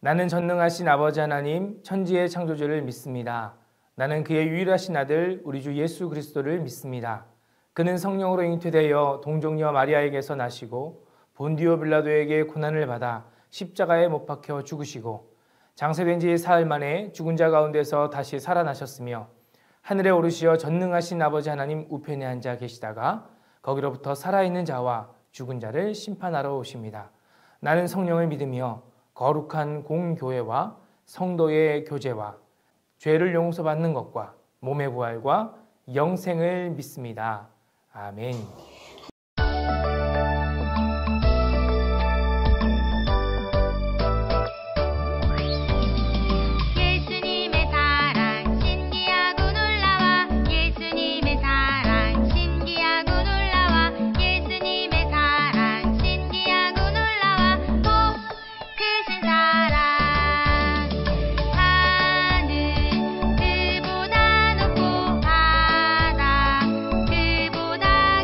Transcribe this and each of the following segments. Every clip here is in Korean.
나는 전능하신 아버지 하나님, 천지의 창조주를 믿습니다. 나는 그의 유일하신 아들, 우리 주 예수 그리스도를 믿습니다. 그는 성령으로 잉태되어 동정녀 마리아에게서 나시고 본디오 빌라도에게 고난을 받아 십자가에 못 박혀 죽으시고 장세된 지 사흘 만에 죽은 자 가운데서 다시 살아나셨으며 하늘에 오르시어 전능하신 아버지 하나님 우편에 앉아 계시다가 거기로부터 살아있는 자와 죽은 자를 심판하러 오십니다. 나는 성령을 믿으며 거룩한 공교회와 성도의 교제와 죄를 용서받는 것과 몸의 부활과 영생을 믿습니다. 아멘. 그보다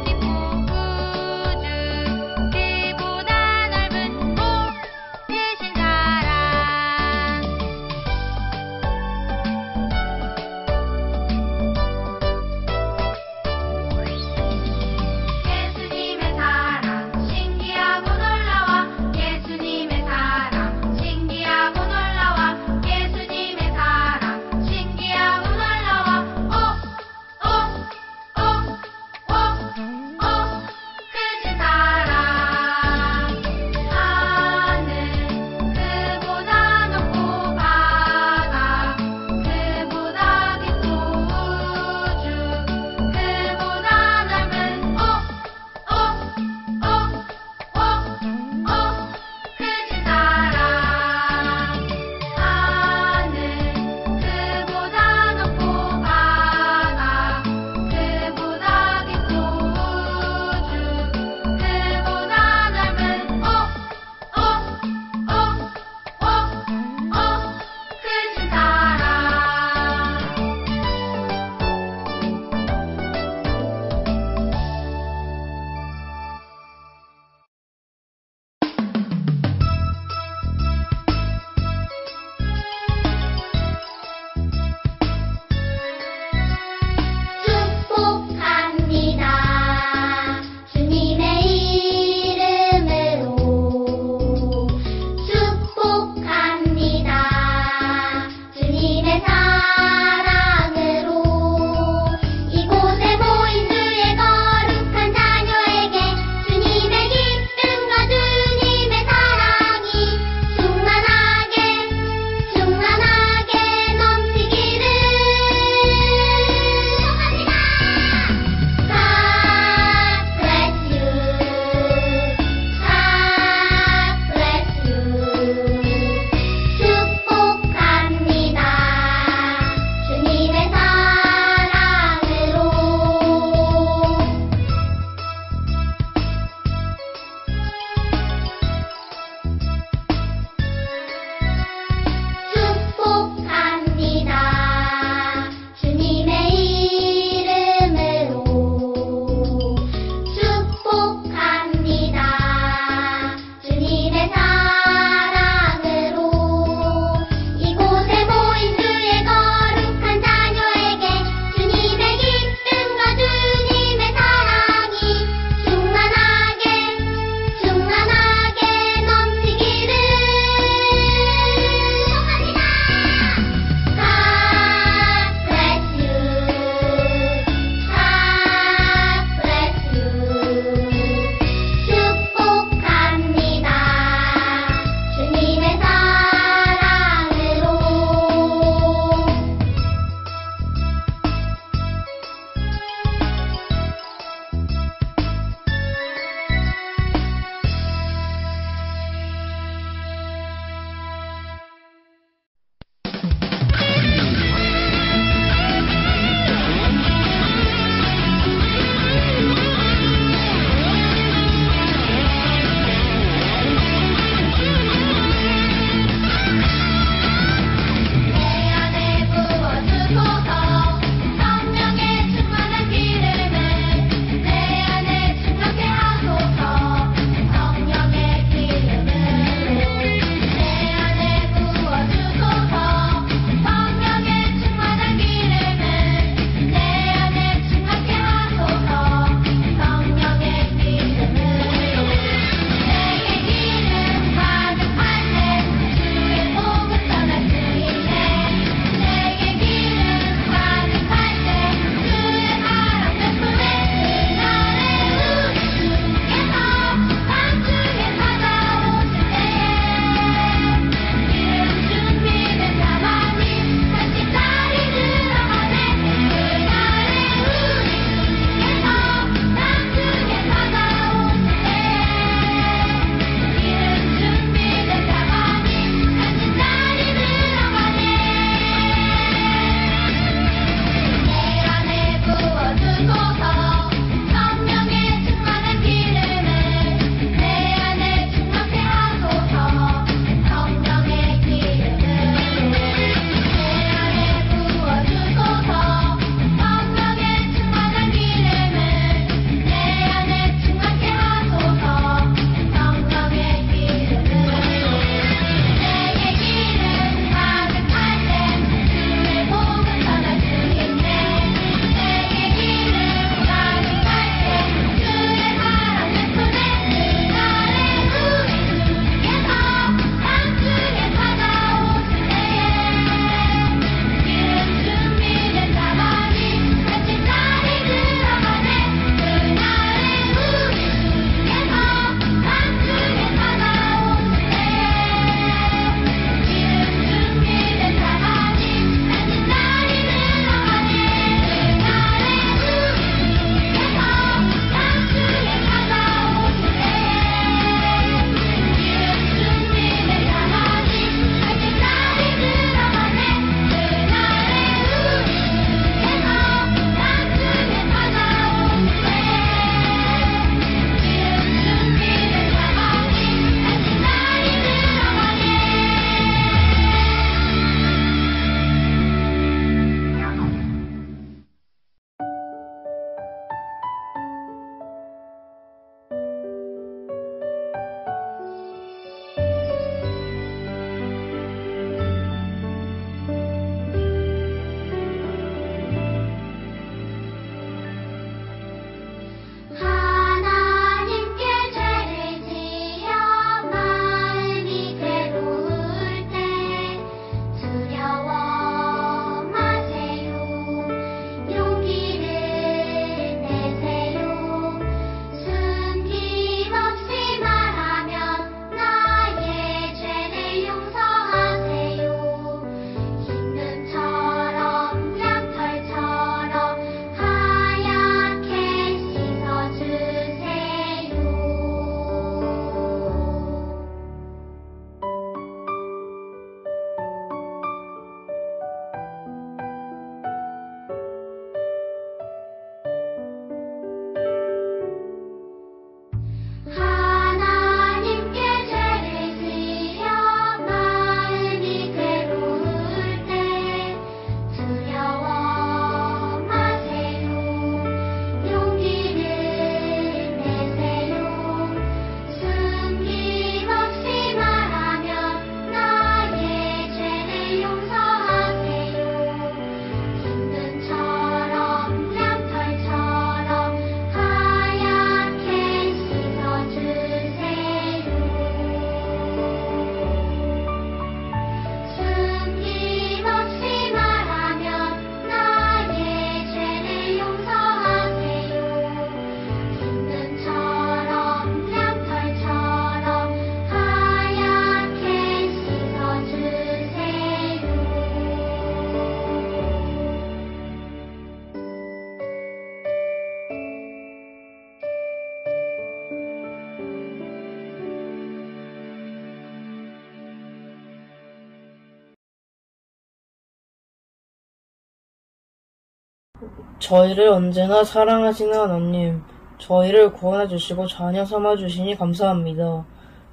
저희를 언제나 사랑하시는 하나님, 저희를 구원해 주시고 자녀 삼아 주시니 감사합니다.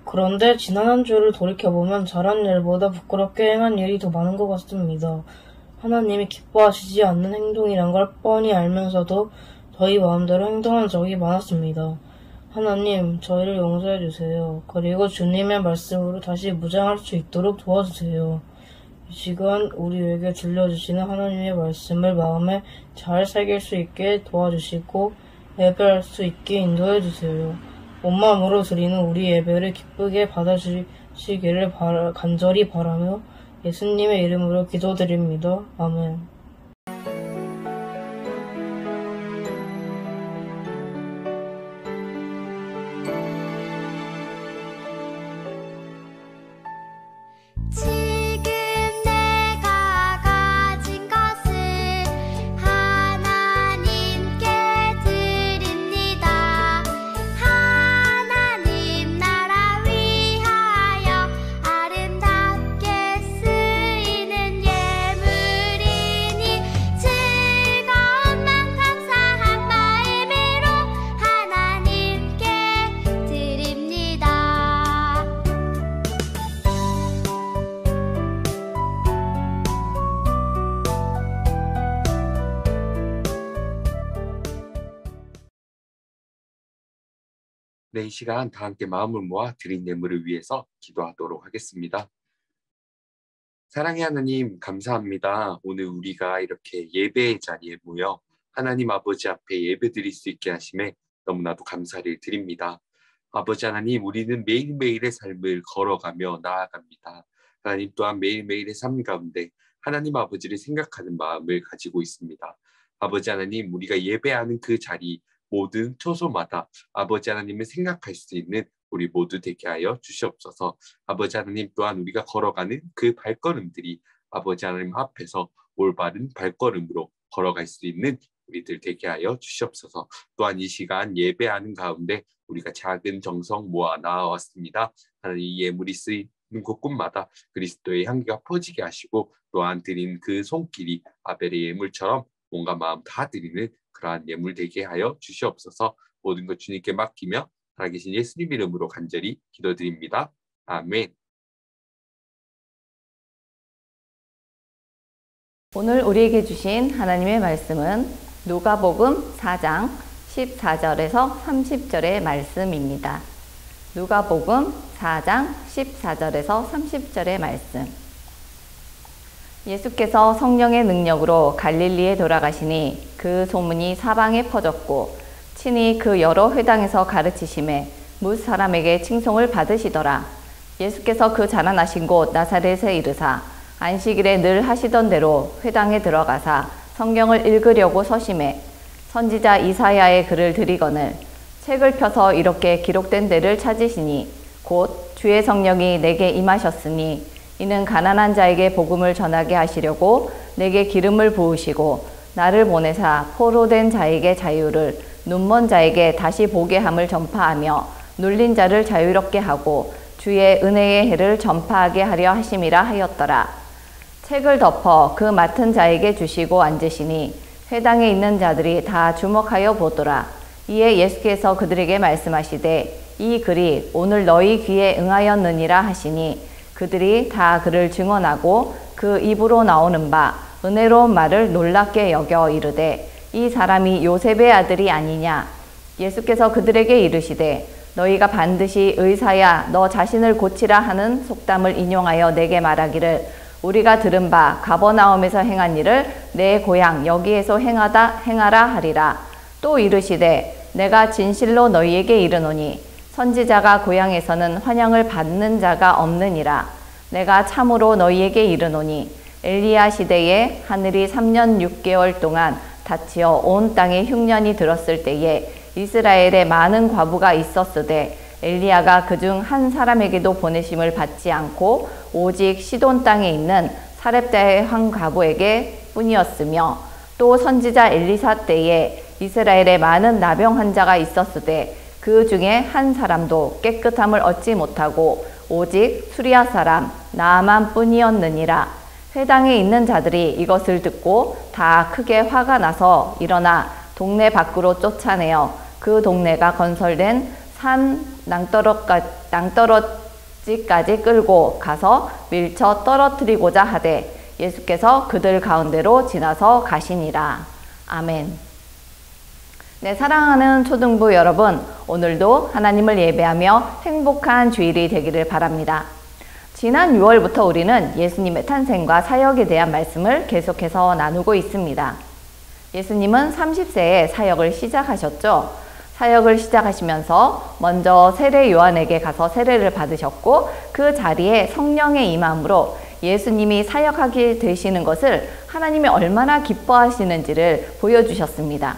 그런데 지난 한 주를 돌이켜보면 잘한 일보다 부끄럽게 행한 일이 더 많은 것 같습니다. 하나님이 기뻐하시지 않는 행동이란 걸 뻔히 알면서도 저희 마음대로 행동한 적이 많았습니다. 하나님, 저희를 용서해 주세요. 그리고 주님의 말씀으로 다시 무장할 수 있도록 도와주세요. 이 시간 우리에게 들려주시는 하나님의 말씀을 마음에 잘 새길 수 있게 도와주시고 예배할 수 있게 인도해 주세요. 온 마음으로 드리는 우리 예배를 기쁘게 받아주시기를 간절히 바라며 예수님의 이름으로 기도드립니다. 아멘. 네, 이 시간 다 함께 마음을 모아 드린 예물을 위해서 기도하도록 하겠습니다. 사랑의 하나님, 감사합니다. 오늘 우리가 이렇게 예배의 자리에 모여 하나님 아버지 앞에 예배드릴 수 있게 하심에 너무나도 감사를 드립니다. 아버지 하나님, 우리는 매일매일의 삶을 걸어가며 나아갑니다. 하나님 또한 매일매일의 삶 가운데 하나님 아버지를 생각하는 마음을 가지고 있습니다. 아버지 하나님, 우리가 예배하는 그 자리 모든 초소마다 아버지 하나님을 생각할 수 있는 우리 모두 되게 하여 주시옵소서. 아버지 하나님 또한 우리가 걸어가는 그 발걸음들이 아버지 하나님 앞에서 올바른 발걸음으로 걸어갈 수 있는 우리들 되게 하여 주시옵소서. 또한 이 시간 예배하는 가운데 우리가 작은 정성 모아 나왔습니다. 하나님, 이 예물이 쓰이는 곳곳마다 그리스도의 향기가 퍼지게 하시고 또한 드린 그 손길이 아벨의 예물처럼 몸과 마음 다 드리는 그러한 예물 되게 하여 주시옵소서. 모든 것 주님께 맡기며 살아계신 예수님 이름으로 간절히 기도드립니다. 아멘. 오늘 우리에게 주신 하나님의 말씀은 누가복음 4장 14절에서 30절의 말씀입니다. 누가복음 4장 14절에서 30절의 말씀. 예수께서 성령의 능력으로 갈릴리에 돌아가시니 그 소문이 사방에 퍼졌고 친히 그 여러 회당에서 가르치심에 뭇 사람에게 칭송을 받으시더라. 예수께서 그 자라나신 곳 나사렛에 이르사 안식일에 늘 하시던 대로 회당에 들어가사 성경을 읽으려고 서심해 선지자 이사야의 글을 들이거늘 책을 펴서 이렇게 기록된 데를 찾으시니 곧 주의 성령이 내게 임하셨으니 이는 가난한 자에게 복음을 전하게 하시려고 내게 기름을 부으시고 나를 보내사 포로된 자에게 자유를, 눈먼 자에게 다시 보게 함을 전파하며 눌린 자를 자유롭게 하고 주의 은혜의 해를 전파하게 하려 하심이라 하였더라. 책을 덮어 그 맡은 자에게 주시고 앉으시니 회당에 있는 자들이 다 주목하여 보더라. 이에 예수께서 그들에게 말씀하시되 이 글이 오늘 너희 귀에 응하였느니라 하시니 그들이 다 그를 증언하고 그 입으로 나오는 바 은혜로운 말을 놀랍게 여겨 이르되 이 사람이 요셉의 아들이 아니냐. 예수께서 그들에게 이르시되 너희가 반드시 의사야 너 자신을 고치라 하는 속담을 인용하여 내게 말하기를 우리가 들은 바 가버나움에서 행한 일을 내 고향 여기에서 행하라 하리라. 또 이르시되 내가 진실로 너희에게 이르노니 선지자가 고향에서는 환영을 받는 자가 없느니라. 내가 참으로 너희에게 이르노니 엘리야 시대에 하늘이 3년 6개월 동안 닫히어 온 땅에 흉년이 들었을 때에 이스라엘에 많은 과부가 있었으되 엘리야가 그중 한 사람에게도 보내심을 받지 않고 오직 시돈 땅에 있는 사렙다의 한 과부에게 뿐이었으며 또 선지자 엘리사 때에 이스라엘에 많은 나병 환자가 있었으되 그 중에 한 사람도 깨끗함을 얻지 못하고 오직 수리아 사람 나아만 뿐이었느니라. 회당에 있는 자들이 이것을 듣고 다 크게 화가 나서 일어나 동네 밖으로 쫓아내어 그 동네가 건설된 산 낭떠러지까지 끌고 가서 밀쳐 떨어뜨리고자 하되 예수께서 그들 가운데로 지나서 가시니라. 아멘. 네, 사랑하는 초등부 여러분, 오늘도 하나님을 예배하며 행복한 주일이 되기를 바랍니다. 지난 6월부터 우리는 예수님의 탄생과 사역에 대한 말씀을 계속해서 나누고 있습니다. 예수님은 30세에 사역을 시작하셨죠. 사역을 시작하시면서 먼저 세례 요한에게 가서 세례를 받으셨고 그 자리에 성령의 임함으로 예수님이 사역하게 되시는 것을 하나님이 얼마나 기뻐하시는지를 보여주셨습니다.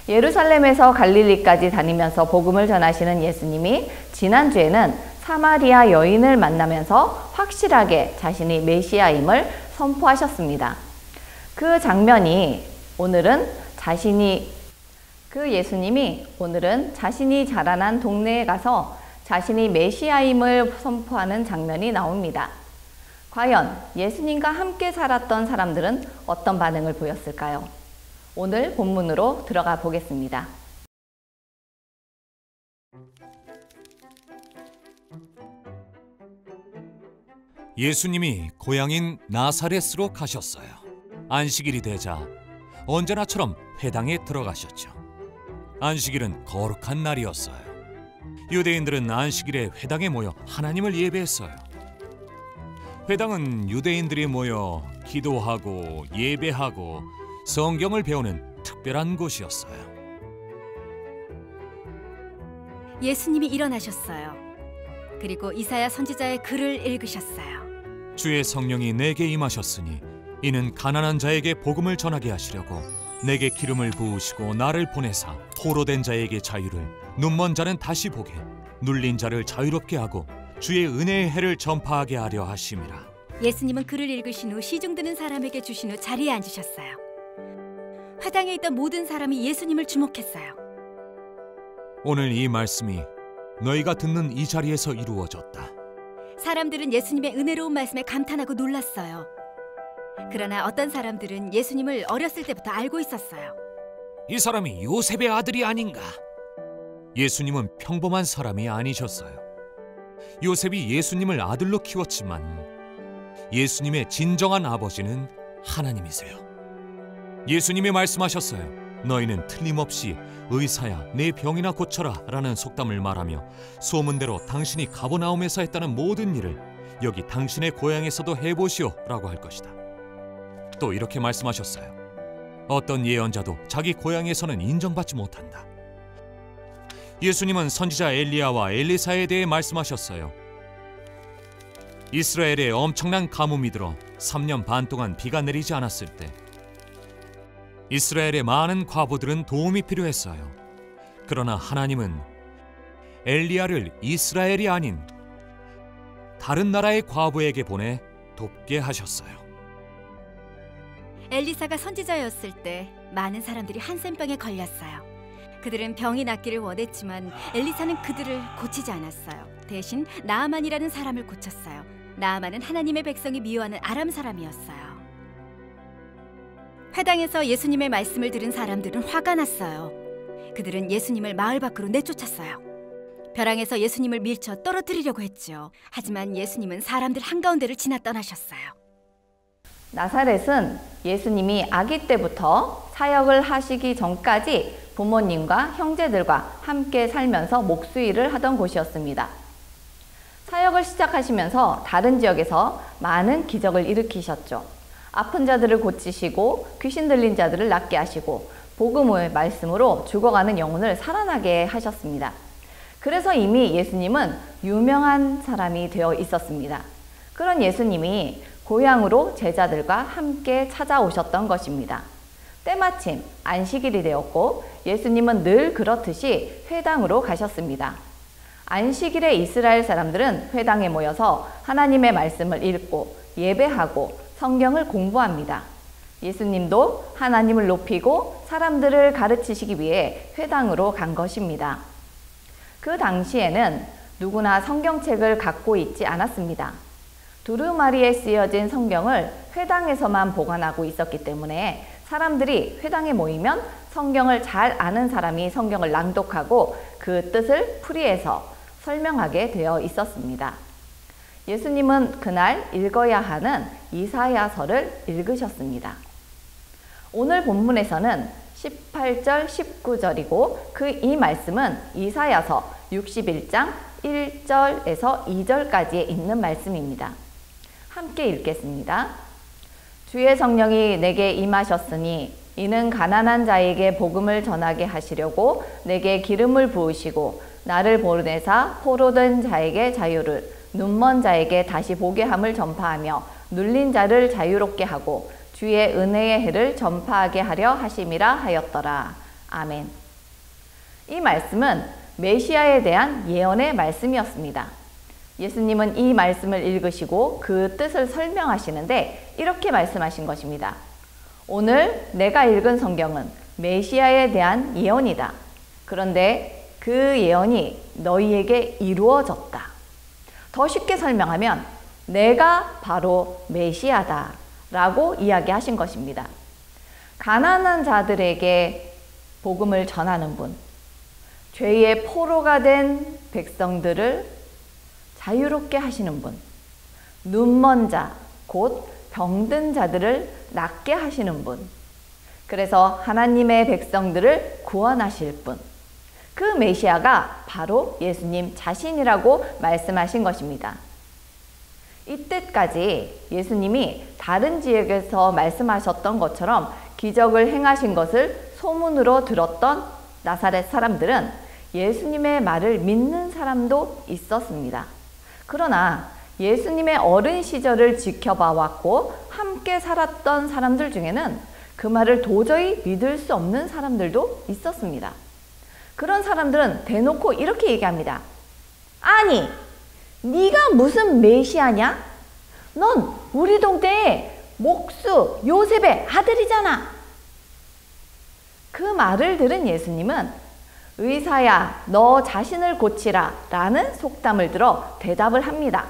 예루살렘에서 갈릴리까지 다니면서 복음을 전하시는 예수님이 지난주에는 사마리아 여인을 만나면서 확실하게 자신이 메시아임을 선포하셨습니다. 그 장면이 예수님이 오늘은 자신이 자라난 동네에 가서 자신이 메시아임을 선포하는 장면이 나옵니다. 과연 예수님과 함께 살았던 사람들은 어떤 반응을 보였을까요? 오늘 본문으로 들어가 보겠습니다. 예수님이 고향인 나사렛으로 가셨어요. 안식일이 되자 언제나처럼 회당에 들어가셨죠. 안식일은 거룩한 날이었어요. 유대인들은 안식일에 회당에 모여 하나님을 예배했어요. 회당은 유대인들이 모여 기도하고 예배하고 성경을 배우는 특별한 곳이었어요. 예수님이 일어나셨어요. 그리고 이사야 선지자의 글을 읽으셨어요. 주의 성령이 내게 임하셨으니 이는 가난한 자에게 복음을 전하게 하시려고 내게 기름을 부으시고 나를 보내사 포로된 자에게 자유를, 눈먼 자는 다시 보게, 눌린 자를 자유롭게 하고 주의 은혜의 해를 전파하게 하려 하심이라. 예수님은 글을 읽으신 후 시중 드는 사람에게 주신 후 자리에 앉으셨어요. 회당에 있던 모든 사람이 예수님을 주목했어요. 오늘 이 말씀이 너희가 듣는 이 자리에서 이루어졌다. 사람들은 예수님의 은혜로운 말씀에 감탄하고 놀랐어요. 그러나 어떤 사람들은 예수님을 어렸을 때부터 알고 있었어요. 이 사람이 요셉의 아들이 아닌가? 예수님은 평범한 사람이 아니셨어요. 요셉이 예수님을 아들로 키웠지만 예수님의 진정한 아버지는 하나님이세요. 예수님이 말씀하셨어요. 너희는 틀림없이 의사야 내 병이나 고쳐라 라는 속담을 말하며 소문대로 당신이 가버나움에서 했다는 모든 일을 여기 당신의 고향에서도 해보시오 라고 할 것이다. 또 이렇게 말씀하셨어요. 어떤 예언자도 자기 고향에서는 인정받지 못한다. 예수님은 선지자 엘리야와 엘리사에 대해 말씀하셨어요. 이스라엘에 엄청난 가뭄이 들어 3년 반 동안 비가 내리지 않았을 때 이스라엘의 많은 과부들은 도움이 필요했어요. 그러나 하나님은 엘리야를 이스라엘이 아닌 다른 나라의 과부에게 보내 돕게 하셨어요. 엘리사가 선지자였을 때 많은 사람들이 한센병에 걸렸어요. 그들은 병이 낫기를 원했지만 엘리사는 그들을 고치지 않았어요. 대신 나아만이라는 사람을 고쳤어요. 나아만은 하나님의 백성이 미워하는 아람 사람이었어요. 회당에서 예수님의 말씀을 들은 사람들은 화가 났어요. 그들은 예수님을 마을 밖으로 내쫓았어요. 벼랑에서 예수님을 밀쳐 떨어뜨리려고 했죠. 하지만 예수님은 사람들 한가운데를 지나 떠나셨어요. 나사렛은 예수님이 아기 때부터 사역을 하시기 전까지 부모님과 형제들과 함께 살면서 목수일을 하던 곳이었습니다. 사역을 시작하시면서 다른 지역에서 많은 기적을 일으키셨죠. 아픈 자들을 고치시고 귀신 들린 자들을 낫게 하시고 복음의 말씀으로 죽어가는 영혼을 살아나게 하셨습니다. 그래서 이미 예수님은 유명한 사람이 되어 있었습니다. 그런 예수님이 고향으로 제자들과 함께 찾아오셨던 것입니다. 때마침 안식일이 되었고 예수님은 늘 그렇듯이 회당으로 가셨습니다. 안식일에 이스라엘 사람들은 회당에 모여서 하나님의 말씀을 읽고 예배하고 성경을 공부합니다. 예수님도 하나님을 높이고 사람들을 가르치시기 위해 회당으로 간 것입니다. 그 당시에는 누구나 성경책을 갖고 있지 않았습니다. 두루마리에 쓰여진 성경을 회당에서만 보관하고 있었기 때문에 사람들이 회당에 모이면 성경을 잘 아는 사람이 성경을 낭독하고 그 뜻을 풀이해서 설명하게 되어 있었습니다. 예수님은 그날 읽어야 하는 이사야서를 읽으셨습니다. 오늘 본문에서는 18절, 19절이고 이 말씀은 이사야서 61장 1절에서 2절까지에 있는 말씀입니다. 함께 읽겠습니다. 주의 성령이 내게 임하셨으니 이는 가난한 자에게 복음을 전하게 하시려고 내게 기름을 부으시고 나를 보내사 포로된 자에게 자유를, 눈먼 자에게 다시 보게 함을 전파하며 눌린 자를 자유롭게 하고 주의 은혜의 해를 전파하게 하려 하심이라 하였더라. 아멘. 이 말씀은 메시아에 대한 예언의 말씀이었습니다. 예수님은 이 말씀을 읽으시고 그 뜻을 설명하시는데 이렇게 말씀하신 것입니다. 오늘 내가 읽은 성경은 메시아에 대한 예언이다. 그런데 그 예언이 너희에게 이루어졌다. 더 쉽게 설명하면 내가 바로 메시아다 라고 이야기하신 것입니다. 가난한 자들에게 복음을 전하는 분, 죄의 포로가 된 백성들을 자유롭게 하시는 분, 눈먼 자, 곧 병든 자들을 낫게 하시는 분, 그래서 하나님의 백성들을 구원하실 분, 그 메시아가 바로 예수님 자신이라고 말씀하신 것입니다. 이때까지 예수님이 다른 지역에서 말씀하셨던 것처럼 기적을 행하신 것을 소문으로 들었던 나사렛 사람들은 예수님의 말을 믿는 사람도 있었습니다. 그러나 예수님의 어린 시절을 지켜봐 왔고 함께 살았던 사람들 중에는 그 말을 도저히 믿을 수 없는 사람들도 있었습니다. 그런 사람들은 대놓고 이렇게 얘기합니다. 아니, 네가 무슨 메시아냐? 넌 우리 동네의 목수 요셉의 아들이잖아. 그 말을 들은 예수님은 의사야, 너 자신을 고치라 라는 속담을 들어 대답을 합니다.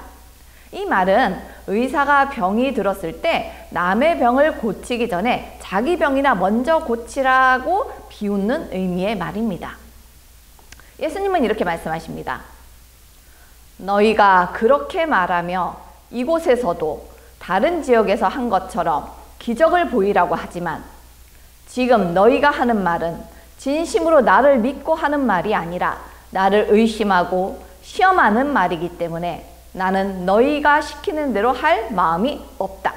이 말은 의사가 병이 들었을 때 남의 병을 고치기 전에 자기 병이나 먼저 고치라고 비웃는 의미의 말입니다. 예수님은 이렇게 말씀하십니다. 너희가 그렇게 말하며 이곳에서도 다른 지역에서 한 것처럼 기적을 보이라고 하지만 지금 너희가 하는 말은 진심으로 나를 믿고 하는 말이 아니라 나를 의심하고 시험하는 말이기 때문에 나는 너희가 시키는 대로 할 마음이 없다.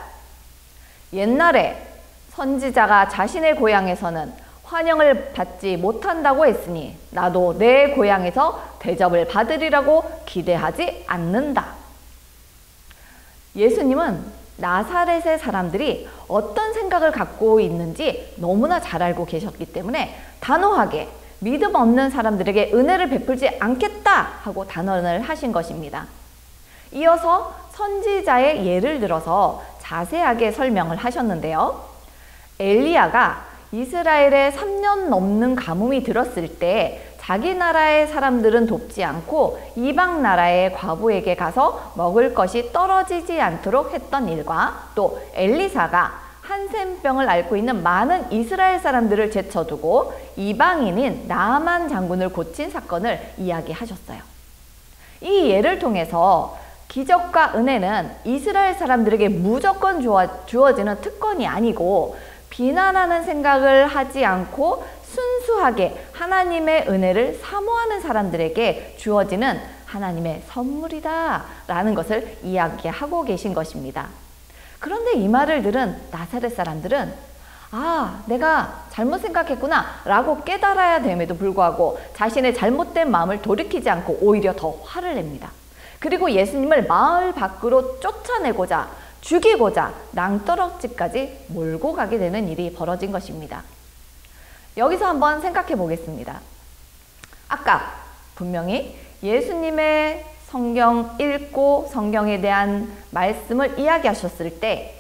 옛날에 선지자가 자신의 고향에서는 환영을 받지 못한다고 했으니 나도 내 고향에서 대접을 받으리라고 기대하지 않는다. 예수님은 나사렛의 사람들이 어떤 생각을 갖고 있는지 너무나 잘 알고 계셨기 때문에 단호하게 믿음 없는 사람들에게 은혜를 베풀지 않겠다 하고 단언을 하신 것입니다. 이어서 선지자의 예를 들어서 자세하게 설명을 하셨는데요. 엘리야가 이스라엘에 3년 넘는 가뭄이 들었을 때 자기 나라의 사람들은 돕지 않고 이방 나라의 과부에게 가서 먹을 것이 떨어지지 않도록 했던 일과 또 엘리사가 한센병을 앓고 있는 많은 이스라엘 사람들을 제쳐두고 이방인인 나아만 장군을 고친 사건을 이야기하셨어요. 이 예를 통해서 기적과 은혜는 이스라엘 사람들에게 무조건 주어지는 특권이 아니고 비난하는 생각을 하지 않고 순수하게 하나님의 은혜를 사모하는 사람들에게 주어지는 하나님의 선물이다 라는 것을 이야기하고 계신 것입니다. 그런데 이 말을 들은 나사렛 사람들은 아, 내가 잘못 생각했구나 라고 깨달아야 됨에도 불구하고 자신의 잘못된 마음을 돌이키지 않고 오히려 더 화를 냅니다. 그리고 예수님을 마을 밖으로 쫓아내고자 죽이고자 낭떠러지까지 몰고 가게 되는 일이 벌어진 것입니다. 여기서 한번 생각해 보겠습니다. 아까 분명히 예수님의 성경 읽고 성경에 대한 말씀을 이야기하셨을 때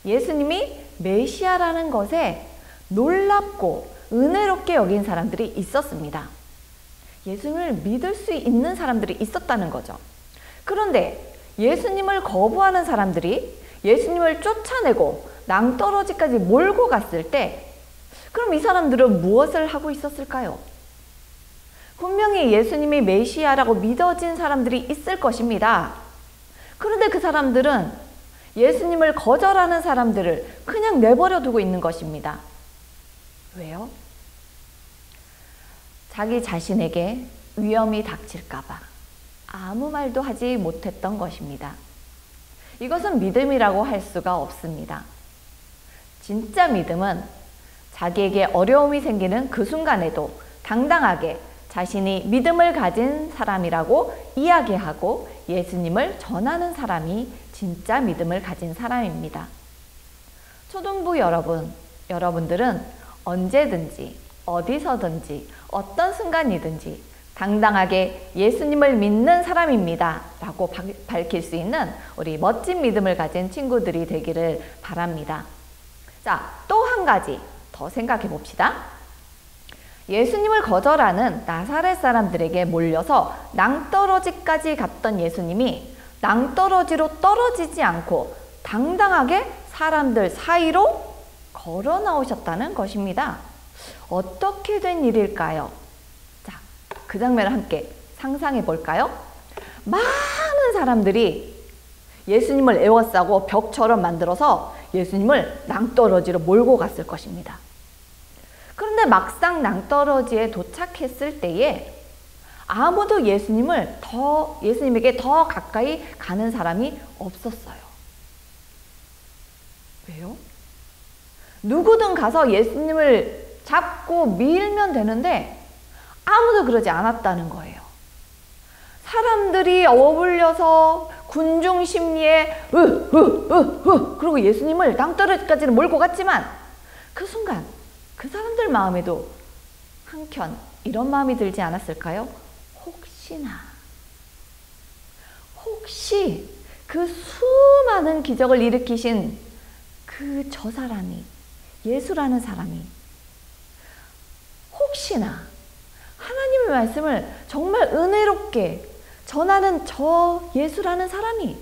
예수님이 메시아라는 것에 놀랍고 은혜롭게 여긴 사람들이 있었습니다. 예수님을 믿을 수 있는 사람들이 있었다는 거죠. 그런데 예수님을 거부하는 사람들이 예수님을 쫓아내고 낭떠러지까지 몰고 갔을 때 그럼 이 사람들은 무엇을 하고 있었을까요? 분명히 예수님이 메시아라고 믿어진 사람들이 있을 것입니다. 그런데 그 사람들은 예수님을 거절하는 사람들을 그냥 내버려 두고 있는 것입니다. 왜요? 자기 자신에게 위험이 닥칠까봐 아무 말도 하지 못했던 것입니다. 이것은 믿음이라고 할 수가 없습니다. 진짜 믿음은 자기에게 어려움이 생기는 그 순간에도 당당하게 자신이 믿음을 가진 사람이라고 이야기하고 예수님을 전하는 사람이 진짜 믿음을 가진 사람입니다. 초등부 여러분들은 언제든지 어디서든지 어떤 순간이든지 당당하게 예수님을 믿는 사람입니다 라고 밝힐 수 있는 우리 멋진 믿음을 가진 친구들이 되기를 바랍니다. 자, 또 한 가지 더 생각해 봅시다. 예수님을 거절하는 나사렛 사람들에게 몰려서 낭떠러지까지 갔던 예수님이 낭떠러지로 떨어지지 않고 당당하게 사람들 사이로 걸어 나오셨다는 것입니다. 어떻게 된 일일까요? 자, 그 장면을 함께 상상해 볼까요? 많은 사람들이 예수님을 에워싸고 벽처럼 만들어서 예수님을 낭떠러지로 몰고 갔을 것입니다. 그런데 막상 낭떠러지에 도착했을 때에 아무도 예수님에게 더 가까이 가는 사람이 없었어요. 왜요? 누구든 가서 예수님을 잡고 밀면 되는데 아무도 그러지 않았다는 거예요. 사람들이 어울려서 군중 심리에 그리고 예수님을 낭떠러지까지는 몰고 갔지만 그 순간 그 사람들 마음에도 한켠 이런 마음이 들지 않았을까요? 혹시 그 수많은 기적을 일으키신 저 사람이, 예수라는 사람이 혹시나 하나님의 말씀을 정말 은혜롭게 전하는 저 예수라는 사람이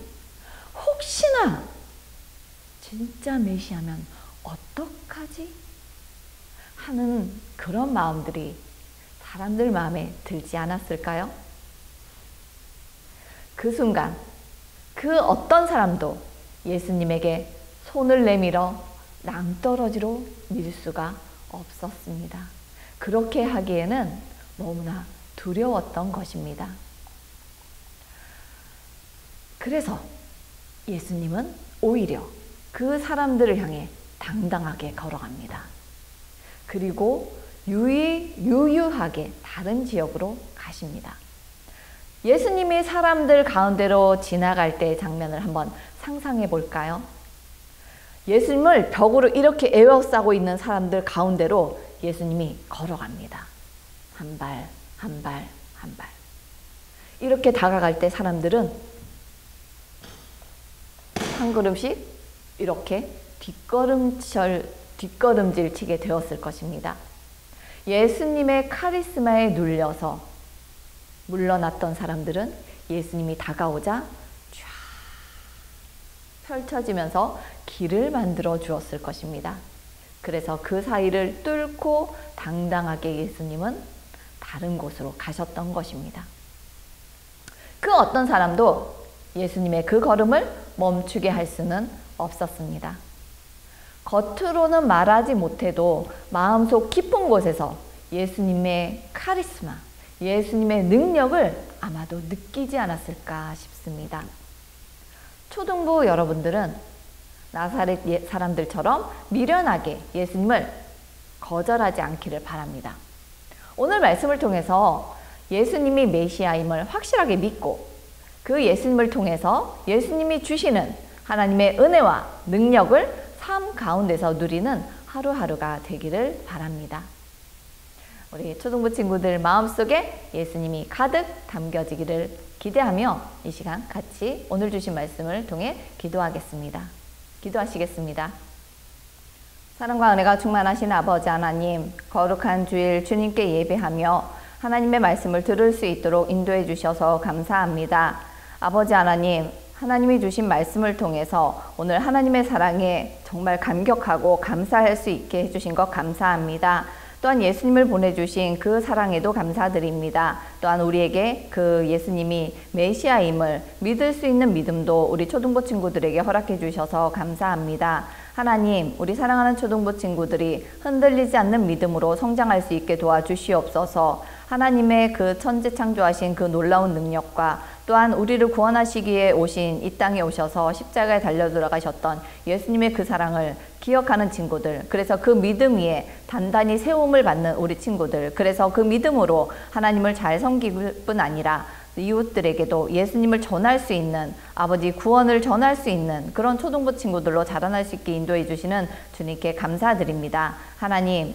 혹시나 진짜 메시아면 어떡하지? 하는 그런 마음들이 사람들 마음에 들지 않았을까요? 그 순간 그 어떤 사람도 예수님에게 손을 내밀어 낭떠러지로 밀 수가 없었습니다. 그렇게 하기에는 너무나 두려웠던 것입니다. 그래서 예수님은 오히려 그 사람들을 향해 당당하게 걸어갑니다. 그리고 유유하게 다른 지역으로 가십니다. 예수님이 사람들 가운데로 지나갈 때의 장면을 한번 상상해 볼까요? 예수님을 벽으로 이렇게 에워싸고 있는 사람들 가운데로 예수님이 걸어갑니다. 한 발, 한 발, 한 발. 이렇게 다가갈 때 사람들은 한 걸음씩 이렇게 뒷걸음질 치게 되었을 것입니다. 예수님의 카리스마에 눌려서 물러났던 사람들은 예수님이 다가오자 쫙 펼쳐지면서 길을 만들어 주었을 것입니다. 그래서 그 사이를 뚫고 당당하게 예수님은 다른 곳으로 가셨던 것입니다. 그 어떤 사람도 예수님의 그 걸음을 멈추게 할 수는 없었습니다. 겉으로는 말하지 못해도 마음속 깊은 곳에서 예수님의 카리스마, 예수님의 능력을 아마도 느끼지 않았을까 싶습니다. 초등부 여러분들은 나사렛 사람들처럼 미련하게 예수님을 거절하지 않기를 바랍니다. 오늘 말씀을 통해서 예수님이 메시아임을 확실하게 믿고 그 예수님을 통해서 예수님이 주시는 하나님의 은혜와 능력을 삶 가운데서 누리는 하루하루가 되기를 바랍니다. 우리 초등부 친구들 마음속에 예수님이 가득 담겨지기를 기대하며 이 시간 같이 오늘 주신 말씀을 통해 기도하겠습니다. 기도하시겠습니다. 사랑과 은혜가 충만하신 아버지 하나님, 거룩한 주일 주님께 예배하며 하나님의 말씀을 들을 수 있도록 인도해 주셔서 감사합니다. 아버지 하나님, 하나님이 주신 말씀을 통해서 오늘 하나님의 사랑에 정말 감격하고 감사할 수 있게 해주신 것 감사합니다. 또한 예수님을 보내주신 그 사랑에도 감사드립니다. 또한 우리에게 그 예수님이 메시아임을 믿을 수 있는 믿음도 우리 초등부 친구들에게 허락해 주셔서 감사합니다. 하나님, 우리 사랑하는 초등부 친구들이 흔들리지 않는 믿음으로 성장할 수 있게 도와주시옵소서. 하나님의 그 천지 창조하신 그 놀라운 능력과 또한 우리를 구원하시기 위해 오신 이 땅에 오셔서 십자가에 달려 들어가셨던 예수님의 그 사랑을 기억하는 친구들, 그래서 그 믿음 위에 단단히 세움을 받는 우리 친구들, 그래서 그 믿음으로 하나님을 잘 섬길 뿐 아니라 이웃들에게도 예수님을 전할 수 있는, 아버지 구원을 전할 수 있는 그런 초등부 친구들로 자라날 수 있게 인도해 주시는 주님께 감사드립니다. 하나님,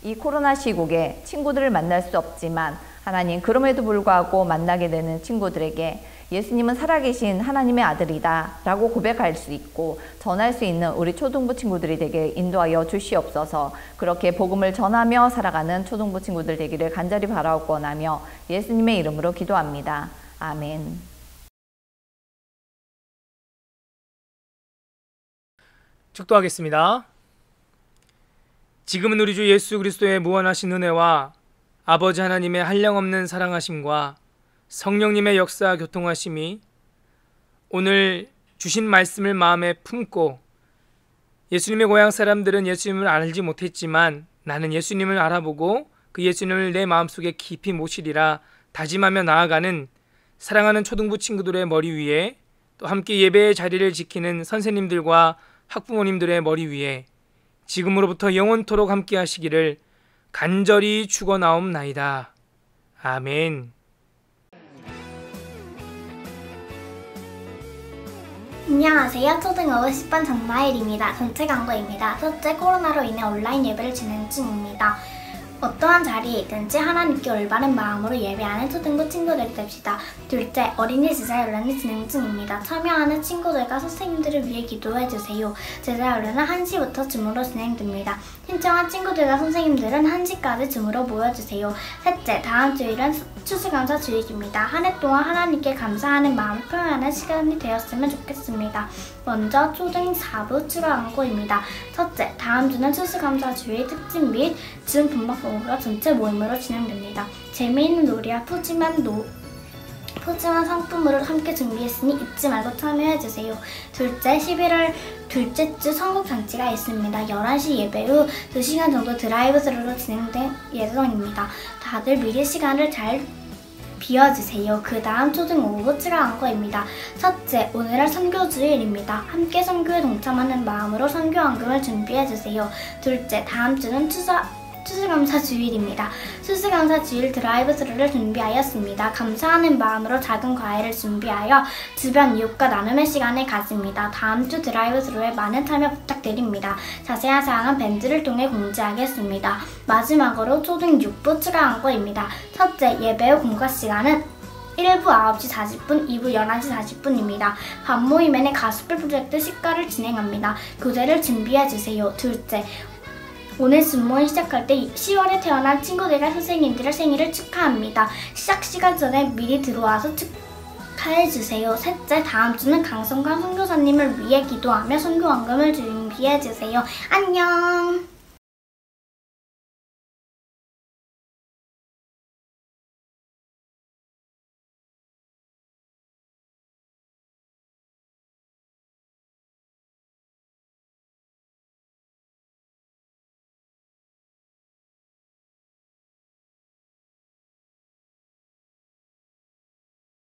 이 코로나 시국에 친구들을 만날 수 없지만 하나님, 그럼에도 불구하고 만나게 되는 친구들에게 예수님은 살아계신 하나님의 아들이다 라고 고백할 수 있고 전할 수 있는 우리 초등부 친구들이 되게 인도하여 주시옵소서. 그렇게 복음을 전하며 살아가는 초등부 친구들 되기를 간절히 바라옵고 원하며 예수님의 이름으로 기도합니다. 아멘. 축도하겠습니다. 지금은 우리 주 예수 그리스도의 무한하신 은혜와 아버지 하나님의 한량없는 사랑하심과 성령님의 역사 교통하심이 오늘 주신 말씀을 마음에 품고 예수님의 고향 사람들은 예수님을 알지 못했지만 나는 예수님을 알아보고 그 예수님을 내 마음속에 깊이 모시리라 다짐하며 나아가는 사랑하는 초등부 친구들의 머리 위에, 또 함께 예배의 자리를 지키는 선생님들과 학부모님들의 머리 위에 지금으로부터 영원토록 함께 하시기를 간절히 축원하옵나이다. 아멘. 안녕하세요. 초등학교 10반 정마일입니다. 전체 강도입니다. 첫째, 코로나로 인해 온라인 예배를 진행 중입니다. 어떠한 자리에 있든지 하나님께 올바른 마음으로 예배하는 초등부 친구들이 됩시다. 둘째, 어린이 제자훈련이 진행 중입니다. 참여하는 친구들과 선생님들을 위해 기도해주세요. 제자훈련은 1시부터 줌으로 진행됩니다. 신청한 친구들과 선생님들은 1시까지 줌으로 모여주세요. 셋째, 다음 주일은 추수감사 주일입니다. 한 해 동안 하나님께 감사하는 마음을 표현하는 시간이 되었으면 좋겠습니다. 먼저 초등 4부 추가 광고입니다. 첫째, 다음 주는 추수감사 주일 특집 및 줌 분막 공부가 전체 모임으로 진행됩니다. 재미있는 놀이와 푸짐한 상품으로 함께 준비했으니 잊지 말고 참여해주세요. 둘째, 11월 둘째 주 선곡잔치가 있습니다. 11시 예배 후 2시간 정도 드라이브스루로 진행될 예정입니다. 다들 미리 시간을 잘 비워주세요. 그 다음 초등 5부 추가 광고입니다. 첫째, 오늘은 선교주일입니다. 함께 선교에 동참하는 마음으로 선교헌금을 준비해주세요. 둘째, 다음 주는 추수감사 주일입니다. 추수감사 주일 드라이브스루를 준비하였습니다. 감사하는 마음으로 작은 과일을 준비하여 주변 이웃과 나눔의 시간을 가집니다. 다음 주 드라이브스루에 많은 참여 부탁드립니다. 자세한 사항은 밴드를 통해 공지하겠습니다. 마지막으로 초등 6부 추가 광고입니다. 첫째, 예배 후 공과 시간은 1부 9시 40분, 2부 11시 40분입니다. 반모임에는 가스펠 프로젝트 시가를 진행합니다. 교재를 준비해주세요. 둘째, 오늘 줌모임 시작할 때 10월에 태어난 친구들과 선생님들의 생일을 축하합니다. 시작 시간 전에 미리 들어와서 축하해주세요. 셋째, 다음 주는 강성관 선교사님을 위해 기도하며 선교헌금을 준비해주세요. 안녕!